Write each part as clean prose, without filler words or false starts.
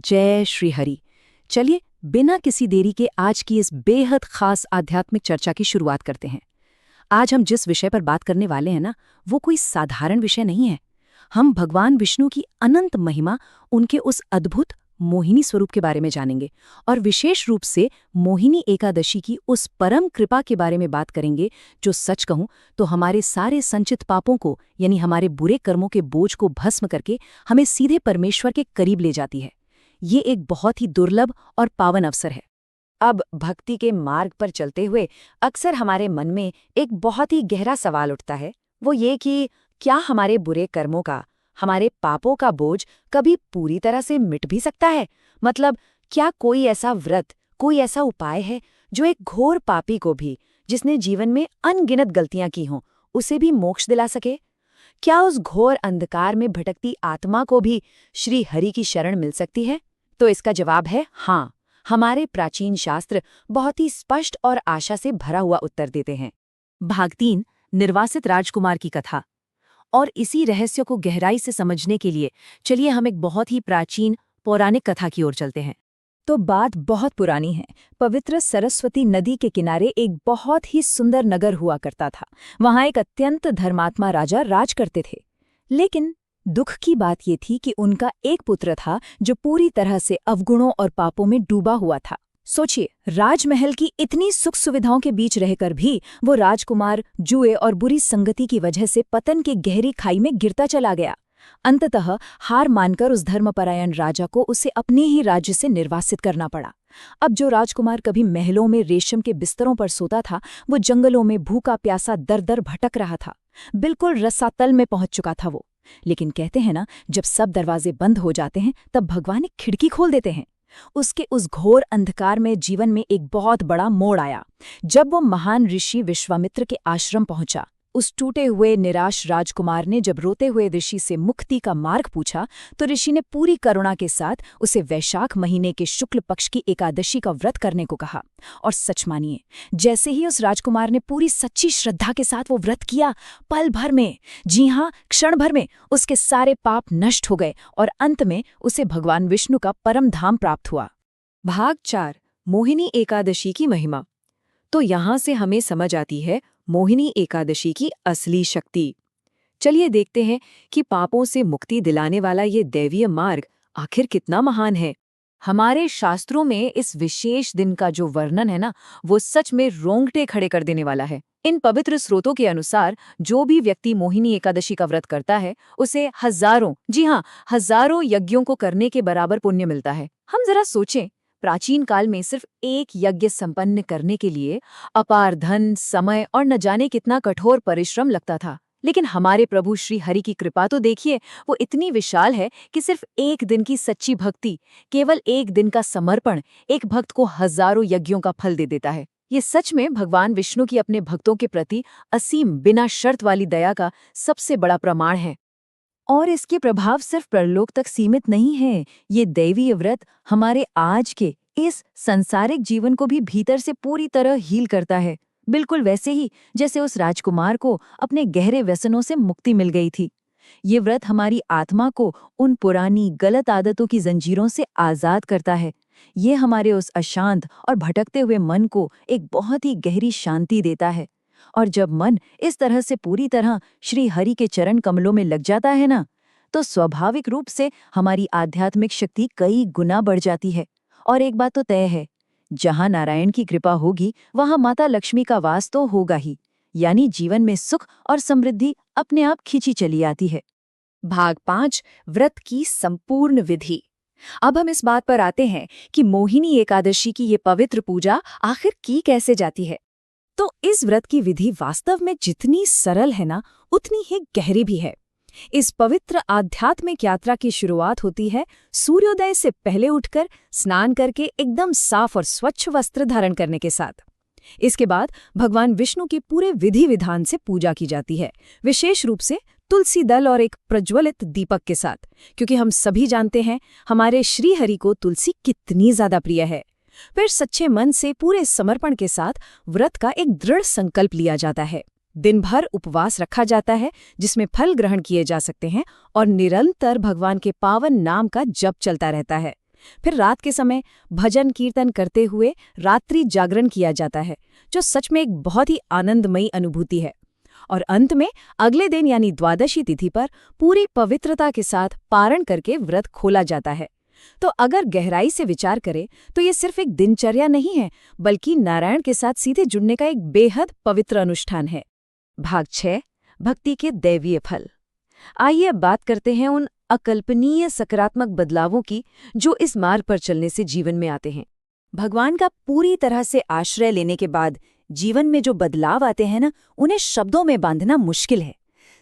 जय श्री हरि। चलिए बिना किसी देरी के आज की इस बेहद खास आध्यात्मिक चर्चा की शुरुआत करते हैं। आज हम जिस विषय पर बात करने वाले हैं ना, वो कोई साधारण विषय नहीं है। हम भगवान विष्णु की अनंत महिमा, उनके उस अद्भुत मोहिनी स्वरूप के बारे में जानेंगे और विशेष रूप से मोहिनी एकादशी की उस परम कृपा के बारे में बात करेंगे, जो सच कहूं तो हमारे सारे संचित पापों को, यानी हमारे बुरे कर्मों के बोझ को भस्म करके हमें सीधे परमेश्वर के करीब ले जाती है। ये एक बहुत ही दुर्लभ और पावन अवसर है। अब भक्ति के मार्ग पर चलते हुए अक्सर हमारे मन में एक बहुत ही गहरा सवाल उठता है, वो ये कि क्या हमारे बुरे कर्मों का, हमारे पापों का बोझ कभी पूरी तरह से मिट भी सकता है? मतलब क्या कोई ऐसा व्रत, कोई ऐसा उपाय है जो एक घोर पापी को भी, जिसने जीवन में अनगिनत गलतियां की हों, उसे भी मोक्ष दिला सके? क्या उस घोर अंधकार में भटकती आत्मा को भी श्री हरि की शरण मिल सकती है? तो इसका जवाब है हाँ। हमारे प्राचीन शास्त्र बहुत ही स्पष्ट और आशा से भरा हुआ उत्तर देते हैं। भाग 3, निर्वासित राजकुमार की कथा। और इसी रहस्य को गहराई से समझने के लिए चलिए हम एक बहुत ही प्राचीन पौराणिक कथा की ओर चलते हैं। तो बात बहुत पुरानी है। पवित्र सरस्वती नदी के किनारे एक बहुत ही सुंदर नगर हुआ करता था। वहां एक अत्यंत धर्मात्मा राजा राज करते थे। लेकिन दुख की बात ये थी कि उनका एक पुत्र था जो पूरी तरह से अवगुणों और पापों में डूबा हुआ था। सोचिए, राजमहल की इतनी सुख सुविधाओं के बीच रहकर भी वो राजकुमार जुए और बुरी संगति की वजह से पतन की गहरी खाई में गिरता चला गया। अंततः हार मानकर उस धर्मपरायण राजा को उसे अपने ही राज्य से निर्वासित करना पड़ा। अब जो राजकुमार कभी महलों में रेशम के बिस्तरों पर सोता था, वो जंगलों में भूखा प्यासा दर दर भटक रहा था। बिल्कुल रसातल में पहुंच चुका था वो। लेकिन कहते हैं ना, जब सब दरवाजे बंद हो जाते हैं तब भगवान एक खिड़की खोल देते हैं। उसके उस घोर अंधकार में जीवन में एक बहुत बड़ा मोड़ आया, जब वो महान ऋषि विश्वामित्र के आश्रम पहुंचा। उस टूटे हुए निराश राजकुमार ने जब रोते हुए ऋषि से मुक्ति का मार्ग पूछा, तो ऋषि ने पूरी करुणा के साथ उसे वैशाख महीने के शुक्ल पक्ष की एकादशी का व्रत करने को कहा। और सच मानिए, जैसे ही उस राजकुमार ने पूरी सच्ची श्रद्धा के साथ वो व्रत किया, पल भर में, जी हाँ, क्षण भर में उसके सारे पाप नष्ट हो गए और अंत में उसे भगवान विष्णु का परम धाम प्राप्त हुआ। भाग 4, मोहिनी एकादशी की महिमा। तो यहाँ से हमें समझ आती है मोहिनी एकादशी की असली शक्ति। चलिए देखते हैं कि पापों से मुक्ति दिलाने वाला ये दैवीय मार्ग आखिर कितना महान है। हमारे शास्त्रों में इस विशेष दिन का जो वर्णन है ना, वो सच में रोंगटे खड़े कर देने वाला है। इन पवित्र स्रोतों के अनुसार जो भी व्यक्ति मोहिनी एकादशी का व्रत करता है, उसे हजारों, जी हाँ, हजारों यज्ञों को करने के बराबर पुण्य मिलता है। हम जरा सोचें, प्राचीन काल में सिर्फ एक यज्ञ संपन्न करने के लिए अपार धन, समय और न जाने कितना कठोर परिश्रम लगता था। लेकिन हमारे प्रभु श्री हरि की कृपा तो देखिए, वो इतनी विशाल है कि सिर्फ एक दिन की सच्ची भक्ति, केवल एक दिन का समर्पण, एक भक्त को हजारों यज्ञों का फल दे देता है। ये सच में भगवान विष्णु की अपने भक्तों के प्रति असीम, बिना शर्त वाली दया का सबसे बड़ा प्रमाण है। और इसके प्रभाव सिर्फ परलोक तक सीमित नहीं है। ये दैवीय व्रत हमारे आज के इस सांसारिक जीवन को भी भीतर से पूरी तरह हील करता है, बिल्कुल वैसे ही जैसे उस राजकुमार को अपने गहरे व्यसनों से मुक्ति मिल गई थी। ये व्रत हमारी आत्मा को उन पुरानी गलत आदतों की जंजीरों से आजाद करता है। ये हमारे उस अशांत और भटकते हुए मन को एक बहुत ही गहरी शांति देता है। और जब मन इस तरह से पूरी तरह श्री हरि के चरण कमलों में लग जाता है ना, तो स्वाभाविक रूप से हमारी आध्यात्मिक शक्ति कई गुना बढ़ जाती है। और एक बात तो तय है, जहां नारायण की कृपा होगी, वहां माता लक्ष्मी का वास तो होगा ही, यानी जीवन में सुख और समृद्धि अपने आप खींची चली आती है। भाग 5, व्रत की संपूर्ण विधि। अब हम इस बात पर आते हैं कि मोहिनी एकादशी की ये पवित्र पूजा आखिर की कैसे जाती है। तो इस व्रत की विधि वास्तव में जितनी सरल है ना, उतनी ही गहरी भी है। इस पवित्र आध्यात्मिक यात्रा की शुरुआत होती है सूर्योदय से पहले उठकर स्नान करके एकदम साफ और स्वच्छ वस्त्र धारण करने के साथ। इसके बाद भगवान विष्णु की पूरे विधि विधान से पूजा की जाती है, विशेष रूप से तुलसी दल और एक प्रज्वलित दीपक के साथ, क्योंकि हम सभी जानते हैं हमारे श्री हरि को तुलसी कितनी ज्यादा प्रिय है। फिर सच्चे मन से पूरे समर्पण के साथ व्रत का एक दृढ़ संकल्प लिया जाता है। दिन भर उपवास रखा जाता है, जिसमें फल ग्रहण किए जा सकते हैं और निरंतर भगवान के पावन नाम का जप चलता रहता है। फिर रात के समय भजन कीर्तन करते हुए रात्रि जागरण किया जाता है, जो सच में एक बहुत ही आनंदमयी अनुभूति है। और अंत में अगले दिन यानी द्वादशी तिथि पर पूरी पवित्रता के साथ पारण करके व्रत खोला जाता है। तो अगर गहराई से विचार करें तो ये सिर्फ एक दिनचर्या नहीं है, बल्कि नारायण के साथ सीधे जुड़ने का एक बेहद पवित्र अनुष्ठान है। भाग 6, भक्ति के दैवीय फल। आइए अब बात करते हैं उन अकल्पनीय सकारात्मक बदलावों की जो इस मार्ग पर चलने से जीवन में आते हैं। भगवान का पूरी तरह से आश्रय लेने के बाद जीवन में जो बदलाव आते हैं ना, उन्हें शब्दों में बांधना मुश्किल है।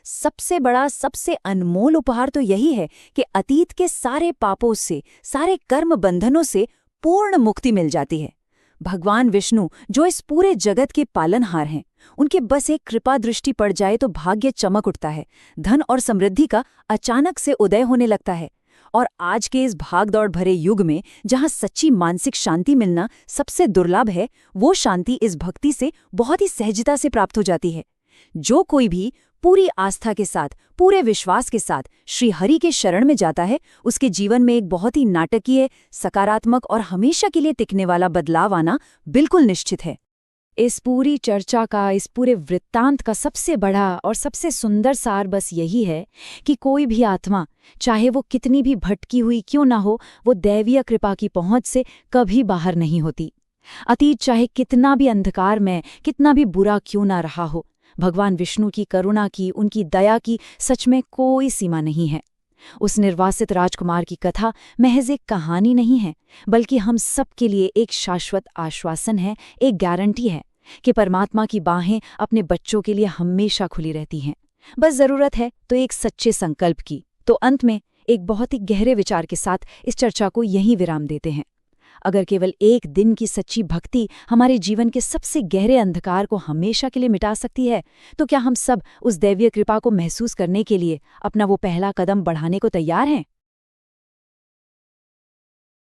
सबसे बड़ा, सबसे अनमोल उपहार तो यही है कि अतीत के सारे पापों से, सारे कर्म बंधनों से पूर्ण मुक्ति मिल जाती है। भगवान विष्णु, जो इस पूरे जगत के पालनहार हैं, उनके बस एक कृपा दृष्टि पड़ जाए तो भाग्य चमक उठता है, धन और समृद्धि का अचानक से उदय होने लगता है। और आज के इस भागदौड़ भरे युग में जहां सच्ची मानसिक शांति मिलना सबसे दुर्लभ है, वो शांति इस भक्ति से बहुत ही सहजता से प्राप्त हो जाती है। जो कोई भी पूरी आस्था के साथ, पूरे विश्वास के साथ श्री हरि के शरण में जाता है, उसके जीवन में एक बहुत ही नाटकीय, सकारात्मक और हमेशा के लिए टिकने वाला बदलाव आना बिल्कुल निश्चित है। इस पूरी चर्चा का, इस पूरे वृत्तांत का सबसे बड़ा और सबसे सुंदर सार बस यही है कि कोई भी आत्मा, चाहे वो कितनी भी भटकी हुई क्यों ना हो, वो दैवीय कृपा की पहुंच से कभी बाहर नहीं होती। अतीत चाहे कितना भी अंधकार में, कितना भी बुरा क्यों ना रहा हो, भगवान विष्णु की करुणा की, उनकी दया की सच में कोई सीमा नहीं है। उस निर्वासित राजकुमार की कथा महज एक कहानी नहीं है, बल्कि हम सब के लिए एक शाश्वत आश्वासन है, एक गारंटी है कि परमात्मा की बाहें अपने बच्चों के लिए हमेशा खुली रहती हैं। बस जरूरत है तो एक सच्चे संकल्प की। तो अंत में एक बहुत ही गहरे विचार के साथ इस चर्चा को यहीं विराम देते हैं। अगर केवल एक दिन की सच्ची भक्ति हमारे जीवन के सबसे गहरे अंधकार को हमेशा के लिए मिटा सकती है, तो क्या हम सब उस दैवीय कृपा को महसूस करने के लिए अपना वो पहला कदम बढ़ाने को तैयार हैं?